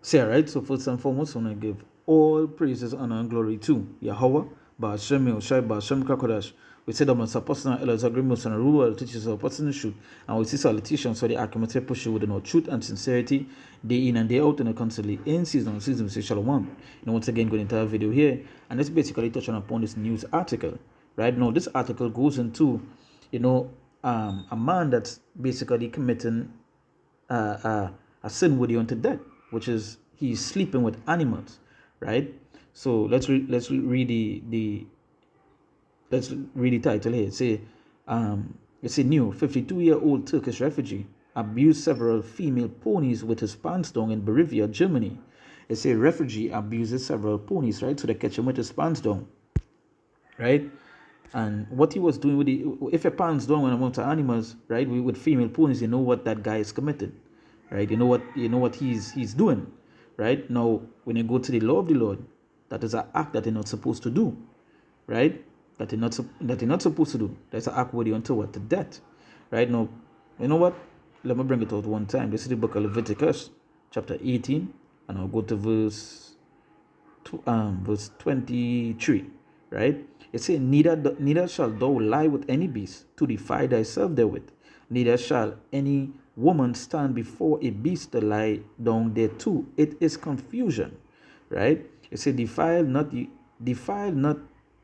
Say, right? So first and foremost, I want to give all praises, honor, and glory to Yahweh, Ba'ashem Yoshai, Ba'ashem Kakodash. We said that our personal elders agreements and rule teaches our personal truth, and we see salutations for the accumulated push with no truth and sincerity, day in and day out, and constantly in season and season. We say Shalom. Once again, going into our video here, and let's basically touch on upon this news article. Right now, this article goes into, a man that's basically committing a sin worthy unto death, which is he's sleeping with animals, right? So let's read the title here. It's a new 52-year-old Turkish refugee abused several female ponies with his pants down in Bolivia, Germany. It's a refugee abuses several ponies, right? So they catch him with his pants down, right? And what he was doing with if a pants down when amongst animals, right, with female ponies, you know what that guy is committed, right? You know what he's doing, right? Now, when you go to the law of the Lord, that is an act that you're not supposed to do, right? That you're not supposed to do. That's an act worthy unto what? To death, right? Now, you know what? Let me bring it out one time. This is the book of Leviticus, chapter 18, and I'll go to verse 23, right? It says, neither shall thou lie with any beast to defile thyself therewith, neither shall any woman stand before a beast to lie down thereto. It is confusion, right? It says, defile not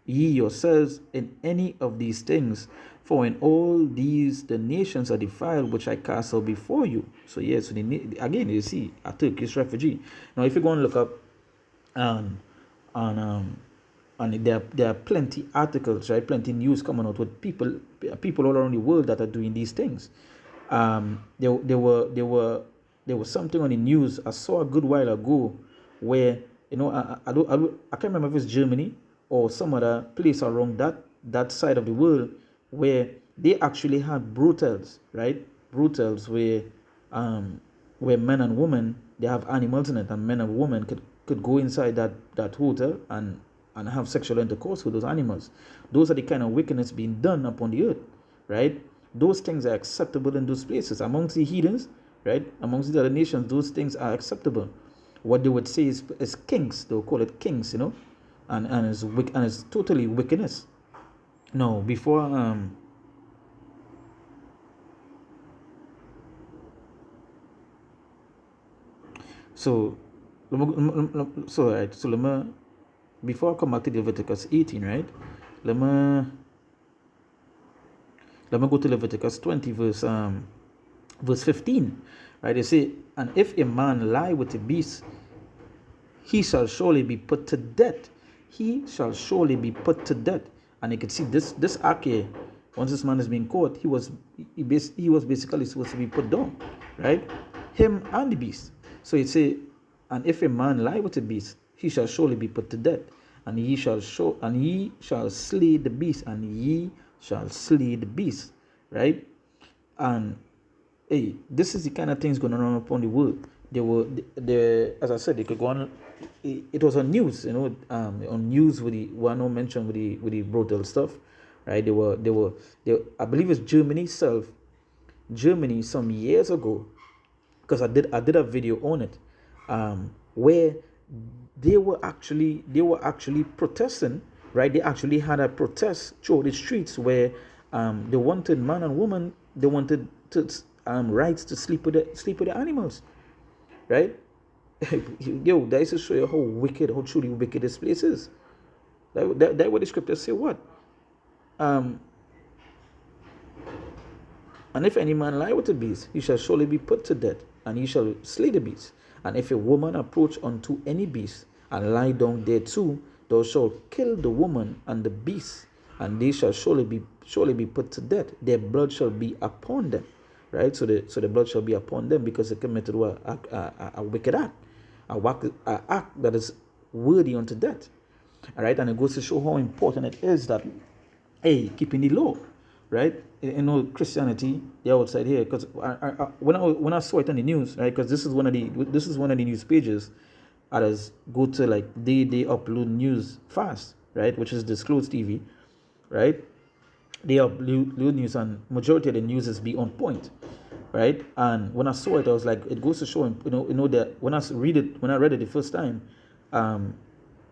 ye yourselves in any of these things, for in all these the nations are defiled which I cast out before you. So yes, again, you see a Turkish refugee. Now, if you go and look up on and there are plenty articles, right? Plenty news coming out with people all around the world that are doing these things. There was something on the news I saw a good while ago where I can't remember if it's Germany or some other place around that side of the world where they actually had brothels, right? Brothels where men and women, they have animals in it, and men and women could go inside that hotel and have sexual intercourse with those animals. Those are the kind of wickedness being done upon the earth, right? Those things are acceptable in those places. Amongst the heathens, right? Amongst the other nations, those things are acceptable. What they would say is kings. They'll call it kings, and it's totally wickedness. No, before so let me before I come back to Leviticus 18, right? Let me go to Leviticus 20, verse 15, right? They say, and if a man lie with a beast, he shall surely be put to death. He shall surely be put to death. And you can see this act here. Once this man is being caught, he was basically supposed to be put down, right? Him and the beast. So it say, and if a man lie with a beast, he shall surely be put to death, and ye shall slay the beast, and ye shall slay the beast, right? And hey, this is the kind of things going on upon the world. As I said, they could go on. It was on news, on news with the one I mentioned with the brutal stuff, right? They were. I believe it's Germany some years ago, because I did a video on it, where they were actually protesting, right? They actually had a protest through the streets where they wanted man and woman, they wanted rights to sleep with the animals, right? Yo, that is to show you how truly wicked this place is. That what the scriptures say. What? And if any man lie with the beast, he shall surely be put to death, and he shall slay the beast. And if a woman approach unto any beast and lie down thereto, thou shalt kill the woman and the beast, and they shall surely be put to death. Their blood shall be upon them, right? So the blood shall be upon them because they committed a wicked act, a act that is worthy unto death. All right, and it goes to show how important it is that keeping the law, right? Christianity, the outside here, because when I saw it on the news, right? Because this is one of the news pages that is go to like they upload news fast, right? Which is Disclosed TV, right? They upload news, and majority of the news is be on point. right? And when I saw it, I was like, it goes to show, that when I read it the first time,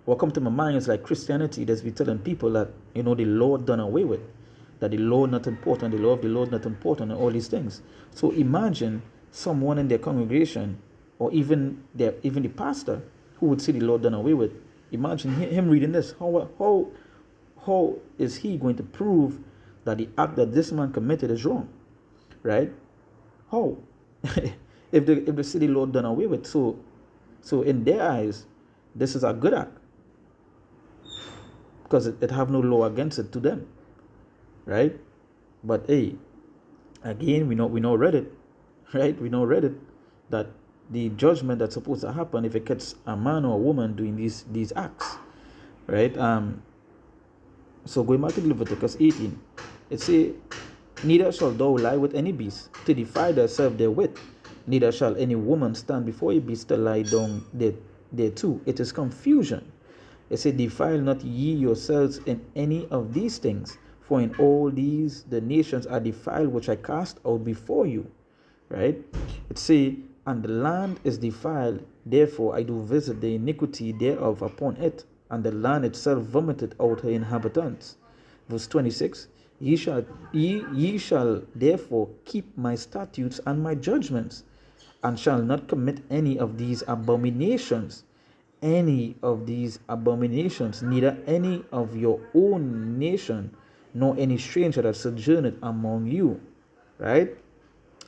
what come to my mind is like Christianity that's be telling people that the law done away with, that the law not important, the law of the Lord not important, and all these things. So imagine someone in their congregation, or even the pastor, who would see the law done away with. Imagine him reading this. How is he going to prove that the act that this man committed is wrong, right? How? if the city law done away with, so in their eyes, this is a good act because it have no law against it to them, right? But hey, again, we know read it, right? We know read it that the judgment that's supposed to happen if it gets a man or a woman doing these acts, right? So going back to Leviticus 18, it say, neither shall thou lie with any beast to defile thyself therewith, neither shall any woman stand before a beast to lie down there too. It is confusion. It said, defile not ye yourselves in any of these things, for in all these the nations are defiled which I cast out before you. Right? It say, and the land is defiled, therefore I do visit the iniquity thereof upon it, and the land itself vomited out her inhabitants. Verse 26, ye shall therefore keep my statutes and my judgments, and shall not commit any of these abominations, neither any of your own nation, nor any stranger that sojourneth among you. Right?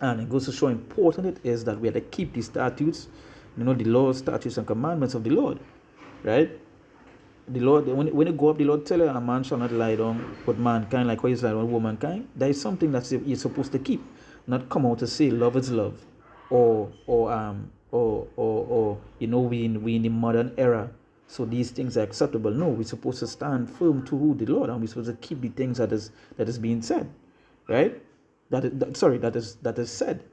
And it goes to show how important it is that we have to keep the statutes, the laws, statutes, and commandments of the Lord. Right? The Lord, when you go up, the Lord tell you a man shall not lie down with mankind like how he's lying with womankind. That is something that you're supposed to keep, not come out to say love is love, or we in the modern era, so these things are acceptable. No, we're supposed to stand firm to who the Lord, and we're supposed to keep the things that is being said, right? That is said,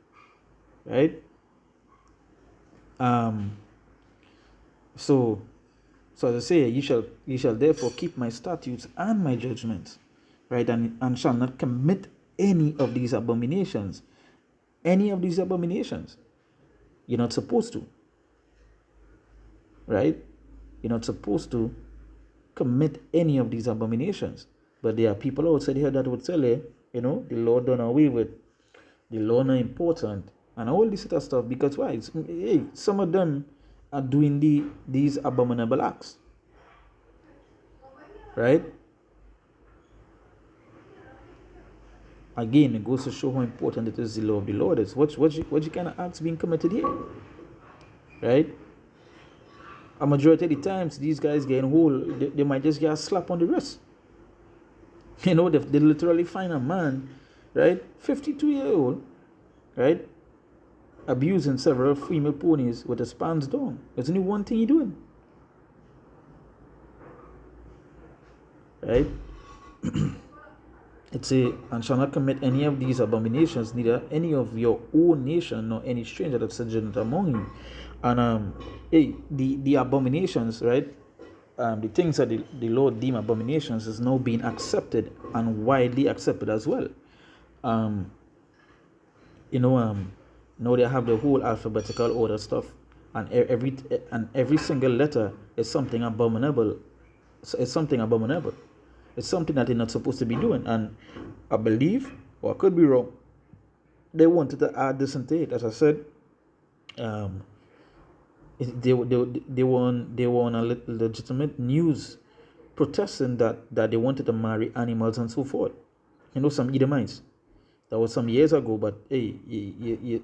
right? So as I say, ye shall therefore keep my statutes and my judgments, right? And shall not commit any of these abominations. Any of these abominations. You're not supposed to. Right? You're not supposed to commit any of these abominations. But there are people outside here that would tell you, the law done away with. The law not important. And all this sort of stuff. Because why? Some of them are doing these abominable acts. Right? Again, it goes to show how important it is the law of the Lord is. What kind of acts being committed here? Right? A majority of the times, these guys getting hold, they might just get a slap on the wrist. They literally find a man, right, 52-year-old, right, abusing several female ponies with his pants down. There's only one thing he's doing. Right? It say, and shall not commit any of these abominations, neither any of your own nation, nor any stranger that sojourneth among you. And the abominations, right? The things that the Lord deem abominations is now being accepted and widely accepted as well. Now they have the whole alphabetical order stuff, and every single letter is something abominable. It's something abominable. It's something that they're not supposed to be doing. And I believe, or I could be wrong, they wanted to add this into it. As I said, they were on a legitimate news protesting that they wanted to marry animals and so forth. Some Edomites. That was some years ago, but hey, you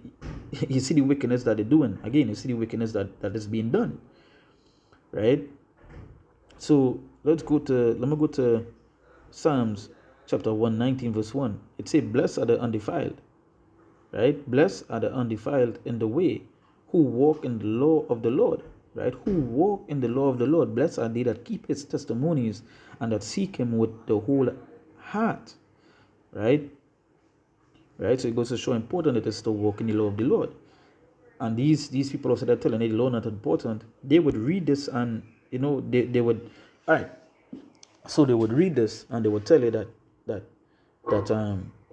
see the wickedness that they're doing. Again, you see the wickedness that is being done. Right? So let me go to Psalms chapter 119 verse 1. It says, blessed are the undefiled. Right? Blessed are the undefiled in the way, who walk in the law of the Lord. Right? Who walk in the law of the Lord. Blessed are they that keep his testimonies and that seek him with the whole heart. Right? Right? So it goes to show how important it is to walk in the law of the Lord. And these people also that telling the law not important, they would read this and they would, all right. So they would read this and they would tell you that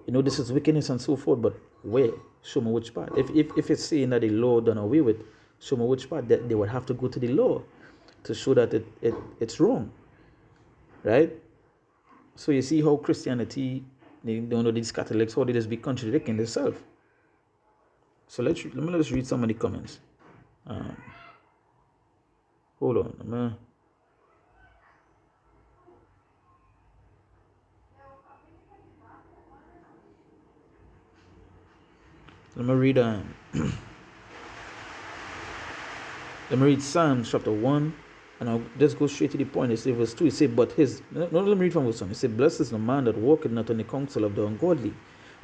this is wickedness and so forth. But Where? Show me which part. If it's saying that the law done away with, show me which part. That they would have to go to the law to show that it's wrong. Right? So you see how Christianity, they don't know these Catholics, how they just be contradicting themselves. So let me just read some of the comments. Hold on. Let me read let me read Psalms chapter 1, and I'll just go straight to the point. It says verse 2, it says, but his, no, let me read from verse 1. It says, blessed is the man that walketh not in the counsel of the ungodly,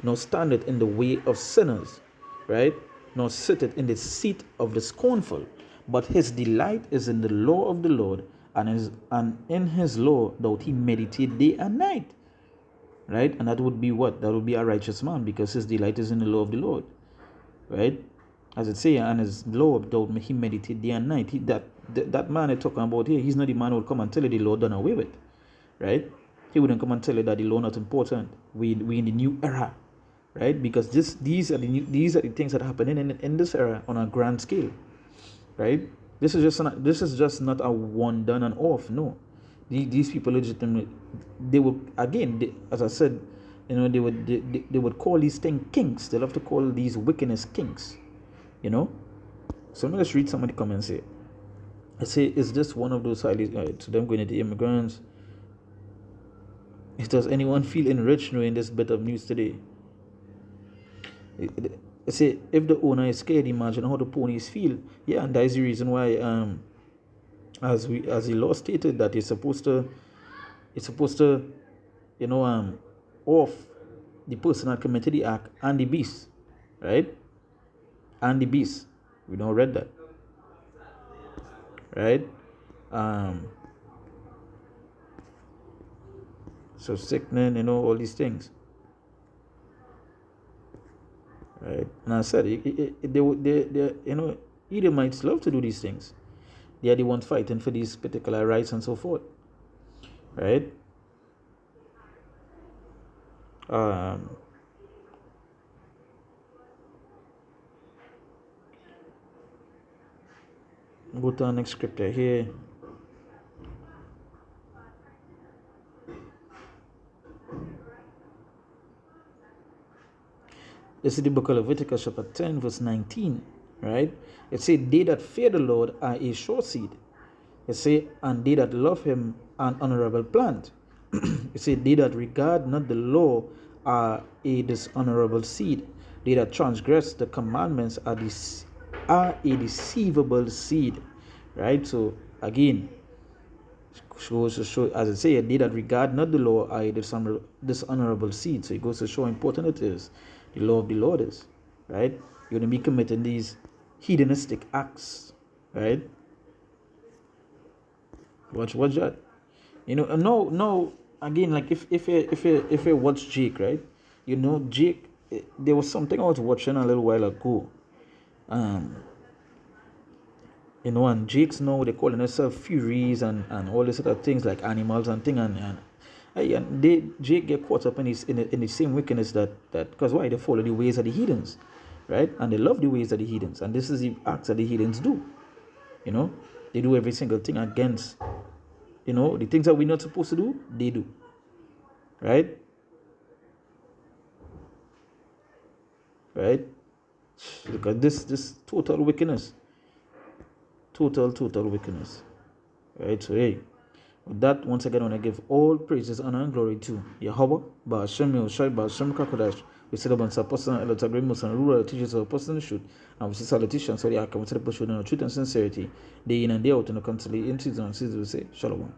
nor standeth in the way of sinners, right? Nor sitteth in the seat of the scornful, but his delight is in the law of the Lord, and in his law doth he meditate day and night, right? And that would be what? That would be a righteous man, because his delight is in the law of the Lord, right? As it say, and his law doth he meditate day and night. That man I'm talking about here, he's not the man who will come and tell you the law done away with, right? He wouldn't come and tell you that the law not important. We in the new era, right? Because these are the things that are happening in this era on a grand scale, right? This is just not a one done and off. No, these people legitimately, they would again, as I said, they would call these things kinks. They love to call these wickedness kinks, So let me just read some of the comments here. I say, is this one of those highly to them going to the immigrants? Does anyone feel enriched knowing this bit of news today? I say, if the owner is scared, imagine how the ponies feel. Yeah, and that is the reason why, as the law stated, that it's supposed to, off the person that committed the act and the beast, right? And the beast. We don't read that, right? So sickening, all these things, right? And I said, Edomites love to do these things. They are the ones fighting for these particular rights and so forth, right? Go to the next scripture here. This is the book of Leviticus chapter 10 verse 19, right? It says, they that fear the Lord are a sure seed. It says, and they that love him an honorable plant. It says, they that regard not the law are a dishonorable seed. They that transgress the commandments are a deceivable seed, right? So again, goes to show, as I say, they that regard not the law are a dishonorable seed. So it goes to show how important it is. The law of the Lord is, right? You're going to be committing these hedonistic acts, right? Watch that. No. Again, like if you watch Jake, right? Jake. There was something I was watching a little while ago. And Jakes now they calling themselves furies and all these other things like animals and thing and Jake get caught up in the same wickedness that because why? They follow the ways of the heathens, right? And they love the ways of the heathens, and this is the acts that the heathens do. They do every single thing against, the things that we're not supposed to do, they do, right? Right? Because this total wickedness, total wickedness, right? So hey. With that, once again, I want to give all praises, honor, and glory to Yahweh, Ba'ashem Yahushai, Ba'ashem Kakodash. We said about some person, and rural teachers of person shoot, and we see salutations, so I come to the push with truth and sincerity, day in and day out, and constantly in season and season, we say, Shalom.